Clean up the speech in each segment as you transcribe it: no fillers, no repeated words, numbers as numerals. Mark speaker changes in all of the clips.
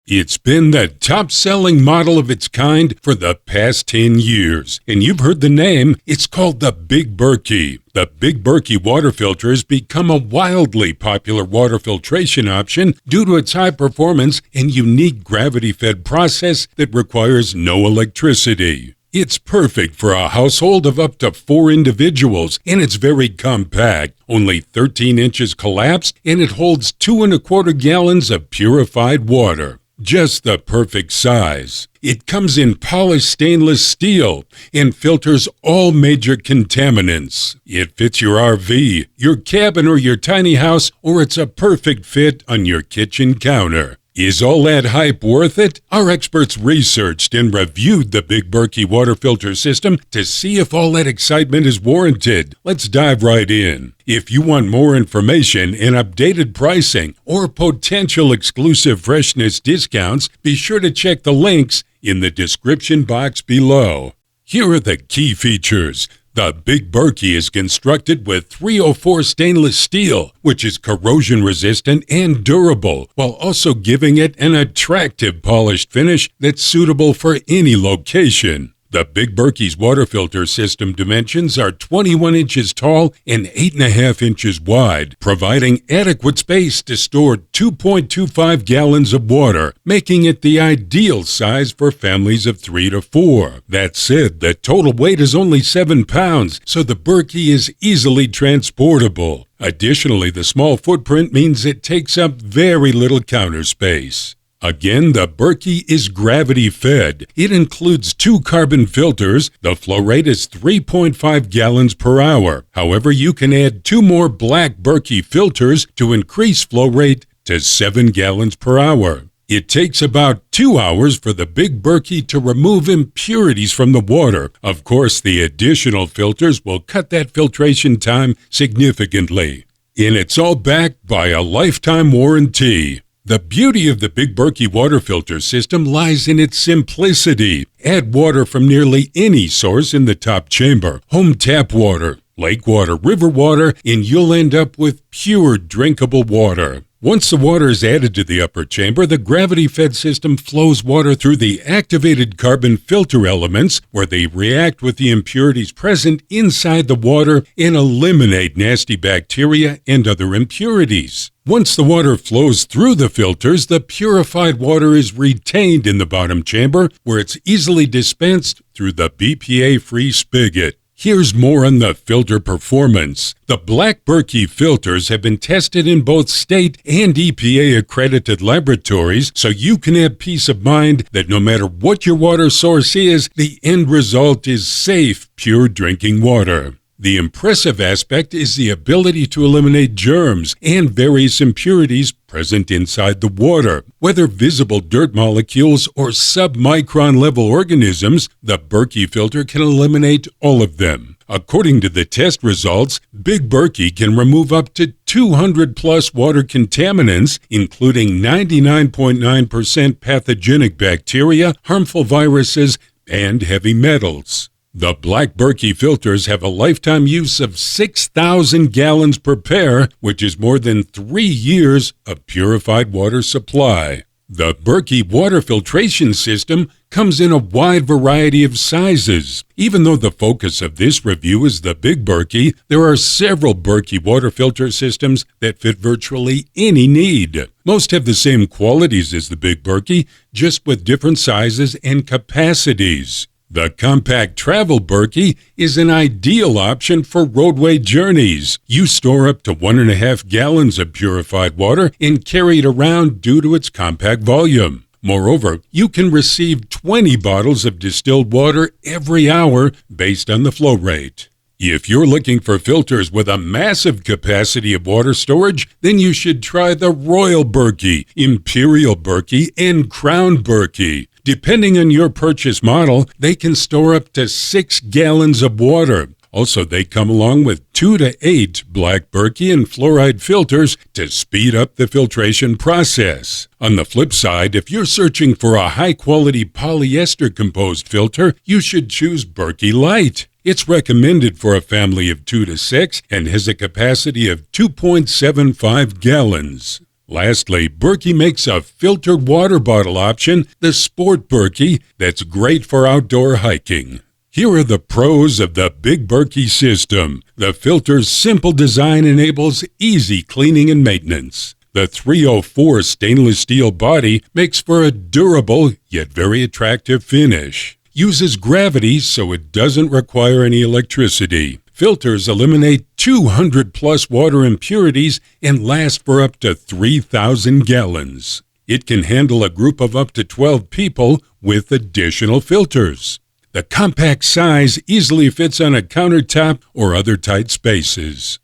Speaker 1: It's been the top-selling model of its kind for the past 10 years, and you've heard the name. It's called the Big Berkey. The Big Berkey Water Filter has become a wildly popular water filtration option due to its high performance and unique gravity-fed process that requires no electricity. It's perfect for a household of up to 4 individuals, and it's very compact, only 13 inches collapsed, and it holds 2¼ gallons of purified water. Just the perfect size. It comes in polished stainless steel and filters all major contaminants. It fits your RV, your cabin, or your tiny house, or it's a perfect fit on your kitchen counter. Is all that hype worth it? Our experts researched and reviewed the Big Berkey Water Filter system to see if all that excitement is warranted. Let's dive right in. If you want more information and updated pricing or potential exclusive Freshnss discounts, be sure to check the links in the description box below. Here are the key features. The Big Berkey is constructed with 304 stainless steel, which is corrosion-resistant and durable, while also giving it an attractive polished finish that's suitable for any location. The Big Berkey's water filter system dimensions are 21 inches tall and 8½ inches wide, providing adequate space to store 2.25 gallons of water, making it the ideal size for families of 3 to 4. That said, the total weight is only 7 pounds, so the Berkey is easily transportable. Additionally, the small footprint means it takes up very little counter space. Again, the Berkey is gravity-fed. It includes 2 carbon filters. The flow rate is 3.5 gallons per hour. However, you can add 2 more black Berkey filters to increase flow rate to 7 gallons per hour. It takes about 2 hours for the Big Berkey to remove impurities from the water. Of course, the additional filters will cut that filtration time significantly. And it's all backed by a lifetime warranty. The beauty of the Big Berkey water filter system lies in its simplicity. Add water from nearly any source in the top chamber, home tap water, lake water, river water, and you'll end up with pure drinkable water. Once the water is added to the upper chamber, the gravity-fed system flows water through the activated carbon filter elements, where they react with the impurities present inside the water and eliminate nasty bacteria and other impurities. Once the water flows through the filters, the purified water is retained in the bottom chamber, where it's easily dispensed through the BPA-free spigot. Here's more on the filter performance. The black Berkey filters have been tested in both state and EPA-accredited laboratories, so you can have peace of mind that no matter what your water source is, the end result is safe, pure drinking water. The impressive aspect is the ability to eliminate germs and various impurities present inside the water. Whether visible dirt molecules or submicron level organisms, the Berkey filter can eliminate all of them. According to the test results, Big Berkey can remove up to 200 plus water contaminants, including 99.9% pathogenic bacteria, harmful viruses, and heavy metals. The black Berkey filters have a lifetime use of 6,000 gallons per pair, which is more than 3 years of purified water supply. The Berkey water filtration system comes in a wide variety of sizes. Even though the focus of this review is the Big Berkey, there are several Berkey water filter systems that fit virtually any need. Most have the same qualities as the Big Berkey, just with different sizes and capacities. The compact travel Berkey is an ideal option for roadway journeys. You store up to 1½ gallons of purified water and carry it around due to its compact volume. Moreover, you can receive 20 bottles of distilled water every hour based on the flow rate. If you're looking for filters with a massive capacity of water storage, then you should try the Royal Berkey, Imperial Berkey, and Crown Berkey. Depending on your purchase model, they can store up to 6 gallons of water. Also, they come along with 2 to 8 black Berkey and fluoride filters to speed up the filtration process. On the flip side, if you're searching for a high-quality polyester-composed filter, you should choose Berkey Light. It's recommended for a family of 2 to 6 and has a capacity of 2.75 gallons. Lastly, Berkey makes a filtered water bottle option, the Sport Berkey, that's great for outdoor hiking. Here are the pros of the Big Berkey system. The filter's simple design enables easy cleaning and maintenance. The 304 stainless steel body makes for a durable yet very attractive finish. Uses gravity so it doesn't require any electricity. Filters eliminate 200 plus water impurities and last for up to 3,000 gallons. It can handle a group of up to 12 people with additional filters. The compact size easily fits on a countertop or other tight spaces.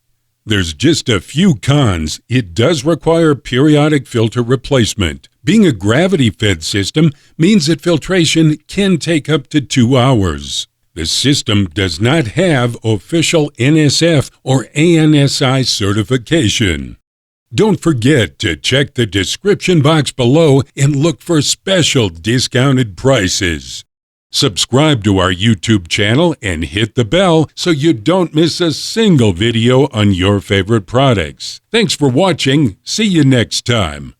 Speaker 1: There's just a few cons. It does require periodic filter replacement. Being a gravity-fed system means that filtration can take up to 2 hours. The system does not have official NSF or AISI certification. Don't forget to check the description box below and look for special discounted prices. Subscribe to our YouTube channel and hit the bell so you don't miss a single video on your favorite products. Thanks for watching. See you next time.